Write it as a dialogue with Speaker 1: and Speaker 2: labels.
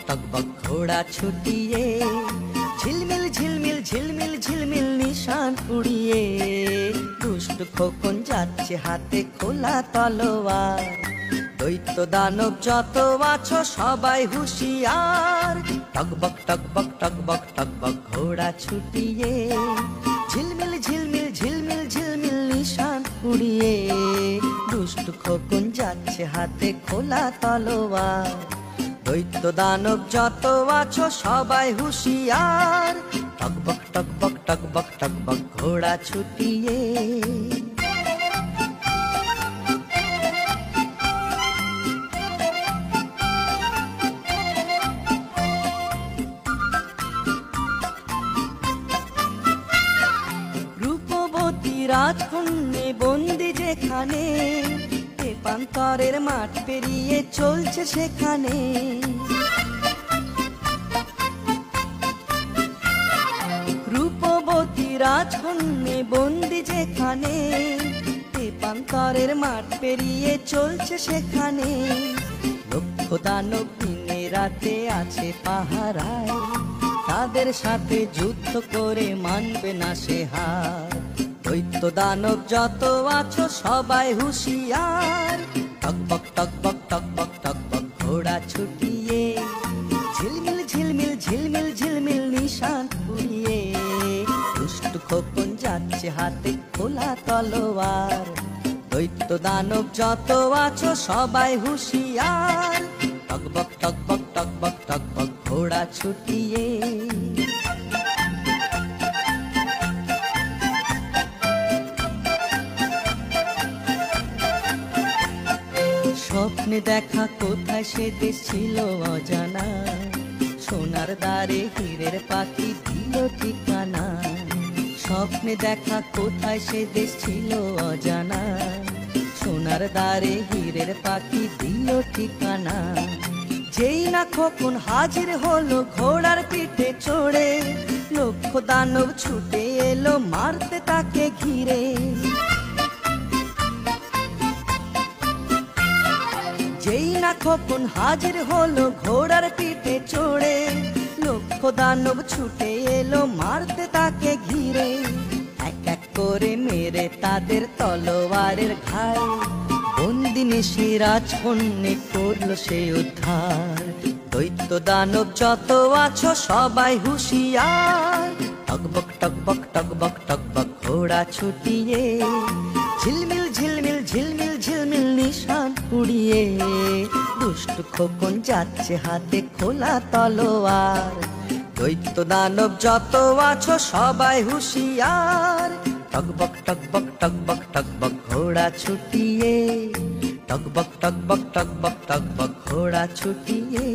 Speaker 1: টকবক ঘোড়া ছুটিয়ে, ঝিলমিল ঝিলমিল ঝিলমিল ঝিলমিল নিশান উড়িয়ে, দুষ্ট খোকন যাচ্ছে হাতে খোলা তলোয়ার। দৈত্য দানব যত আছো সবাই হুঁশিয়ার, টকবক টকবক টকবক টকবক ঘোড়া ছুটিয়ে, ঝিলমিল ঝিলমিল ঝিলমিল ঝিলমিল নিশান উড়িয়ে, দুষ্ট খোকন যাচ্ছে হাতে খোলা তলোয়ার। দৈত্য দানব যত আছো সবাই হুঁশিয়ার, টকবক টকবক টকবক টকবক ঘোড়া ছুটিয়ে। রূপবতী রাজকন্যে বন্দি যেখানে, পান্তরের মাঠ পেরিয়ে চলছে সেখানে। রূপবতী রাজকন্যে বন্দি যেখানে, পান্তরের মাঠ পেরিয়ে চলছে সেখানে। লক্ষ দানব দিনে রাতে আছে পাহারায়, তাদের সাথে যুদ্ধ করে মানবে না সে হার। দৈত্য দানব যত আছো সবাই হুঁশিয়ার, টকবক টকবক টকবক টকবক ঘোড়া ছুটিয়ে, ঝিলমিল ঝিলমিল ঝিলমিল ঝিলমিল নিশান উড়িয়ে, দুষ্ট খোকন যাচ্ছে হাতে খোলা তলোয়ার। দৈত্য দানব যত আছো সবাই হুঁশিয়ার, টকবক টকবক টকবক টকবক ঘোড়া ছুটিয়ে। স্বপ্নে দেখা কোথায় সে দেশ ছিল অজানা, সোনার দ্বারে হীরের পাখি দিল ঠিকানা। স্বপ্নে দেখা কোথায় সে দেশ ছিল অজানা, সোনার দ্বারে হীরের পাখি দিল ঠিকানা। যেই না খোকন হাজির হলো ঘোড়ার পিঠে চড়ে, লক্ষ দানব ছুটে এলো মারতে তাকে ঘিরে। যেই না খোকন হাজির হলো ঘোড়ার পিঠে চড়ে, লক্ষ দানব ছুটে এলো মারতে তাকে ঘিরে। এক এক করে মেরে তাদের তলোয়ারের ঘায়, বন্দিনী সে রাজকন্যে করলো সে উদ্ধার। দৈত্য দানব যত আছো সবাই হুঁশিয়ার, টকবক টকবক টকবক টকবক ঘোড়া ছুটিয়ে, ঝিলমিল ঝিলমিল ঝিলমিল ঝিলমিল নিশান উড়িয়ে, দুষ্ট খোকন যাচ্ছে হাতে খোলা তলোয়ার। দৈত্য দানব যত আছো সবাই হুঁশিয়ার, টকবক টকবক টকবক টকবক ঘোড়া ছুটিয়ে, টকবক টকবক টকবক টকবক ঘোড়া ছুটিয়ে।